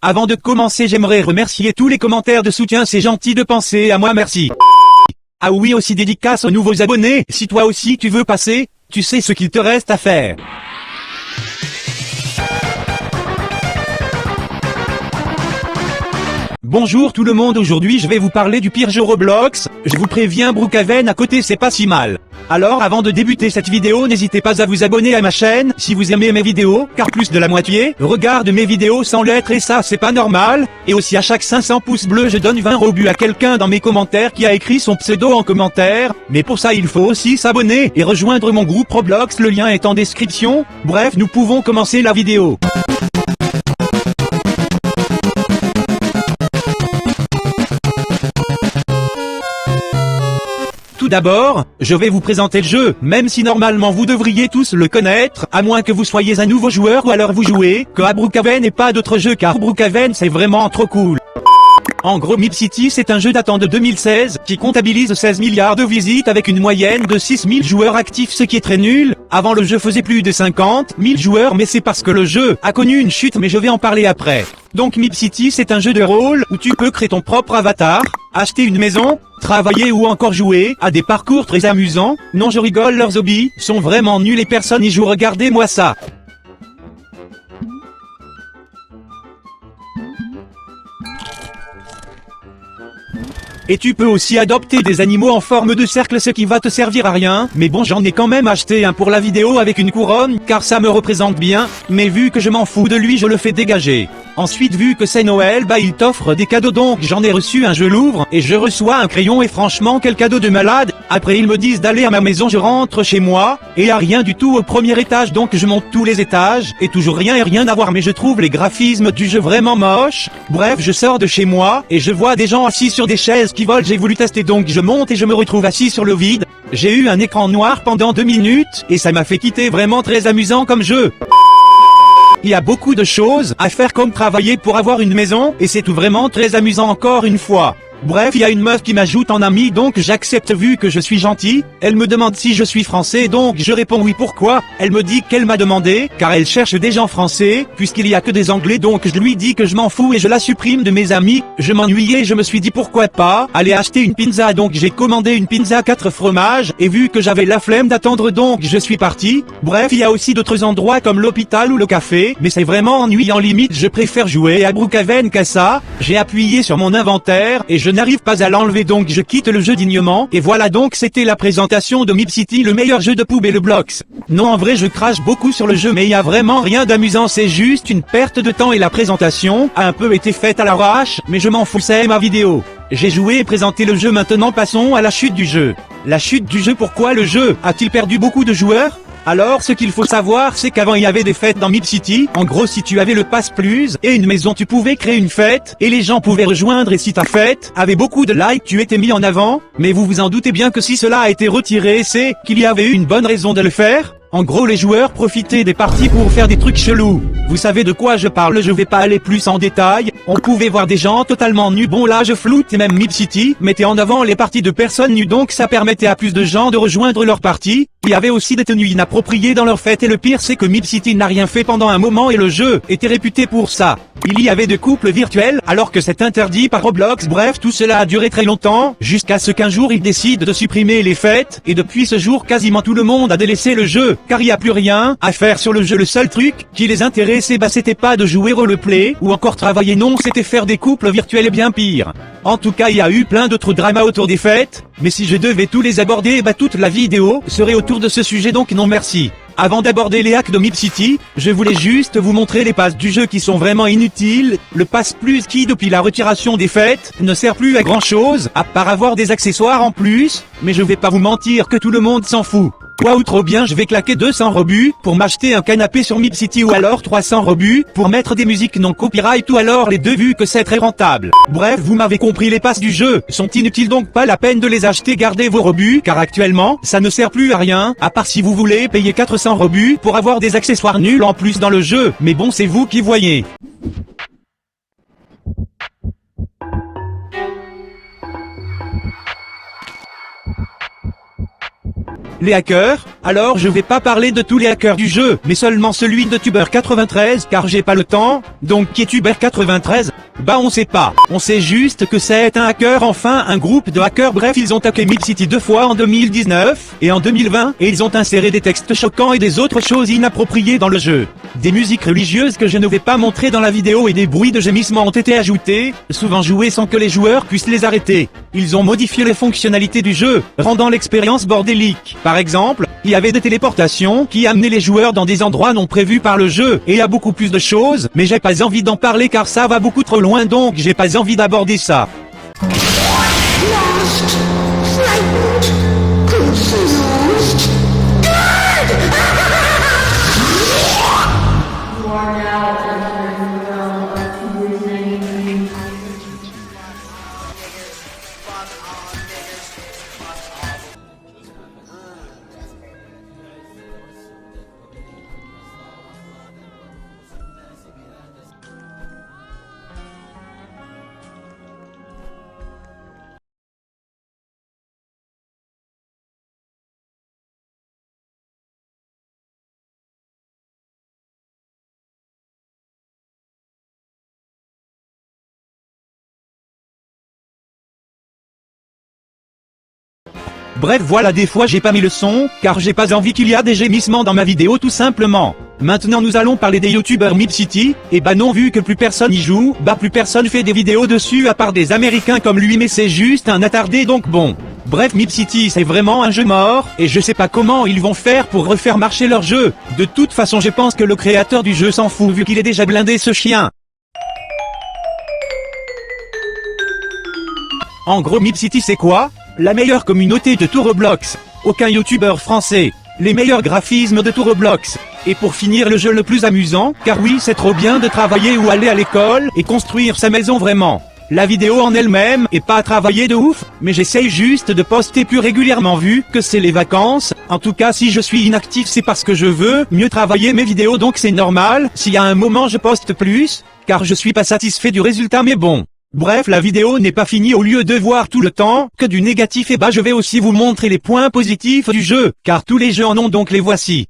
Avant de commencer, j'aimerais remercier tous les commentaires de soutien, c'est gentil de penser à moi, merci. Ah oui, aussi dédicace aux nouveaux abonnés, si toi aussi tu veux passer, tu sais ce qu'il te reste à faire. Bonjour tout le monde, aujourd'hui je vais vous parler du pire jeu Roblox. Je vous préviens, Brookhaven à côté c'est pas si mal. Alors avant de débuter cette vidéo, n'hésitez pas à vous abonner à ma chaîne si vous aimez mes vidéos, car plus de la moitié regarde mes vidéos sans lettres et ça c'est pas normal. Et aussi à chaque 500 pouces bleus je donne 20 robux à quelqu'un dans mes commentaires qui a écrit son pseudo en commentaire. Mais pour ça il faut aussi s'abonner et rejoindre mon groupe Roblox, le lien est en description. Bref, nous pouvons commencer la vidéo. Tout d'abord, je vais vous présenter le jeu, même si normalement vous devriez tous le connaître, à moins que vous soyez un nouveau joueur ou alors vous jouez que à Brookhaven et pas d'autres jeux, car Brookhaven c'est vraiment trop cool. En gros, Mip City c'est un jeu datant de 2016, qui comptabilise 16 milliards de visites avec une moyenne de 6000 joueurs actifs, ce qui est très nul. Avant le jeu faisait plus de 50 000 joueurs, mais c'est parce que le jeu a connu une chute, mais je vais en parler après. Donc Mip City c'est un jeu de rôle où tu peux créer ton propre avatar, acheter une maison, travailler ou encore jouer à des parcours très amusants. Non, je rigole, leurs hobbies sont vraiment nuls et personne n'y joue, regardez-moi ça. Et tu peux aussi adopter des animaux en forme de cercle, ce qui va te servir à rien, mais bon, j'en ai quand même acheté un pour la vidéo avec une couronne, car ça me représente bien, mais vu que je m'en fous de lui, je le fais dégager. Ensuite, vu que c'est Noël, bah il t'offre des cadeaux, donc j'en ai reçu un, je l'ouvre, et je reçois un crayon, et franchement quel cadeau de malade. Après ils me disent d'aller à ma maison, je rentre chez moi, et y a rien du tout au premier étage, donc je monte tous les étages, et toujours rien et rien à voir, mais je trouve les graphismes du jeu vraiment moches. Bref, je sors de chez moi, et je vois des gens assis sur des chaises qui volent, j'ai voulu tester donc je monte et je me retrouve assis sur le vide. J'ai eu un écran noir pendant 2 minutes, et ça m'a fait quitter, vraiment très amusant comme jeu. Il y a beaucoup de choses à faire comme travailler pour avoir une maison, et c'est tout vraiment très amusant encore une fois. Bref, il y a une meuf qui m'ajoute en ami, donc j'accepte vu que je suis gentil. Elle me demande si je suis français, donc je réponds oui. Pourquoi? Elle me dit qu'elle m'a demandé, car elle cherche des gens français, puisqu'il y a que des anglais, donc je lui dis que je m'en fous et je la supprime de mes amis. Je m'ennuyais et je me suis dit pourquoi pas aller acheter une pizza, donc j'ai commandé une pizza 4 fromages, et vu que j'avais la flemme d'attendre, donc je suis parti. Bref, il y a aussi d'autres endroits comme l'hôpital ou le café, mais c'est vraiment ennuyant, limite je préfère jouer à Brookhaven qu'à ça. J'ai appuyé sur mon inventaire, et je n'arrive pas à l'enlever, donc je quitte le jeu dignement. Et voilà, donc c'était la présentation de Mip City, le meilleur jeu de poubelle Roblox. Non, en vrai je crache beaucoup sur le jeu, mais il y a vraiment rien d'amusant, c'est juste une perte de temps, et la présentation a un peu été faite à l'arrache, mais je m'en fous, c'est ma vidéo. J'ai joué et présenté le jeu, maintenant passons à la chute du jeu. La chute du jeu, pourquoi le jeu a-t-il perdu beaucoup de joueurs? Alors ce qu'il faut savoir, c'est qu'avant il y avait des fêtes dans Mip City. En gros, si tu avais le Pass Plus et une maison, tu pouvais créer une fête et les gens pouvaient rejoindre, et si ta fête avait beaucoup de likes, tu étais mis en avant. Mais vous vous en doutez bien que si cela a été retiré, c'est qu'il y avait eu une bonne raison de le faire. En gros, les joueurs profitaient des parties pour faire des trucs chelous. Vous savez de quoi je parle, je vais pas aller plus en détail. On pouvait voir des gens totalement nus, bon là je floute, et même Mip City mettait en avant les parties de personnes nues, donc ça permettait à plus de gens de rejoindre leur partie. Il y avait aussi des tenues inappropriées dans leur fête, et le pire c'est que Mip City n'a rien fait pendant un moment et le jeu était réputé pour ça. Il y avait de couples virtuels alors que c'est interdit par Roblox. Bref, tout cela a duré très longtemps, jusqu'à ce qu'un jour ils décident de supprimer les fêtes, et depuis ce jour quasiment tout le monde a délaissé le jeu, car il n'y a plus rien à faire sur le jeu. Le seul truc qui les intéressait, bah c'était pas de jouer roleplay ou encore travailler, non, c'était faire des couples virtuels, et bien pire. En tout cas, il y a eu plein d'autres dramas autour des fêtes, mais si je devais tous les aborder, bah toute la vidéo serait autour de ce sujet, donc non merci. Avant d'aborder les hacks de Mip City, je voulais juste vous montrer les passes du jeu qui sont vraiment inutiles. Le Pass Plus qui, depuis la retiration des fêtes, ne sert plus à grand chose, à part avoir des accessoires en plus, mais je vais pas vous mentir que tout le monde s'en fout. Waouh, trop bien, je vais claquer 200 robux pour m'acheter un canapé sur Mip City, ou alors 300 robux pour mettre des musiques non copyright, ou alors les deux vu que c'est très rentable. Bref, vous m'avez compris, les passes du jeu sont inutiles, donc pas la peine de les acheter, gardez vos robux, car actuellement, ça ne sert plus à rien, à part si vous voulez payer 400 robux pour avoir des accessoires nuls en plus dans le jeu, mais bon c'est vous qui voyez. Les hackers Alors je vais pas parler de tous les hackers du jeu, mais seulement celui de Tuber93 car j'ai pas le temps. Donc qui est Tuber93? Bah on sait pas. On sait juste que c'est un hacker, enfin un groupe de hackers. Bref, ils ont hacké MipCity 2 fois en 2019 et en 2020 et ils ont inséré des textes choquants et des autres choses inappropriées dans le jeu. Des musiques religieuses que je ne vais pas montrer dans la vidéo et des bruits de gémissements ont été ajoutés, souvent joués sans que les joueurs puissent les arrêter. Ils ont modifié les fonctionnalités du jeu, rendant l'expérience bordélique. Par exemple, il y avait des téléportations qui amenaient les joueurs dans des endroits non prévus par le jeu, et il y a beaucoup plus de choses, mais j'ai pas envie d'en parler car ça va beaucoup trop loin, donc j'ai pas envie d'aborder ça. Bref, voilà, des fois j'ai pas mis le son, car j'ai pas envie qu'il y a des gémissements dans ma vidéo tout simplement. Maintenant nous allons parler des youtubeurs MipCity, et bah non, vu que plus personne y joue, bah plus personne fait des vidéos dessus à part des américains comme lui, mais c'est juste un attardé, donc bon. Bref, MipCity c'est vraiment un jeu mort, et je sais pas comment ils vont faire pour refaire marcher leur jeu. De toute façon je pense que le créateur du jeu s'en fout vu qu'il est déjà blindé, ce chien. En gros, MipCity c'est quoi? La meilleure communauté de tout Roblox. Aucun youtubeur français. Les meilleurs graphismes de tout Roblox. Et pour finir, le jeu le plus amusant, car oui, c'est trop bien de travailler ou aller à l'école et construire sa maison vraiment. La vidéo en elle-même est pas à travailler de ouf, mais j'essaye juste de poster plus régulièrement vu que c'est les vacances. En tout cas, si je suis inactif, c'est parce que je veux mieux travailler mes vidéos, donc c'est normal. S'il y a un moment je poste plus, car je suis pas satisfait du résultat, mais bon. Bref, la vidéo n'est pas finie. Au lieu de voir tout le temps que du négatif, et bah je vais aussi vous montrer les points positifs du jeu, car tous les jeux en ont, donc les voici.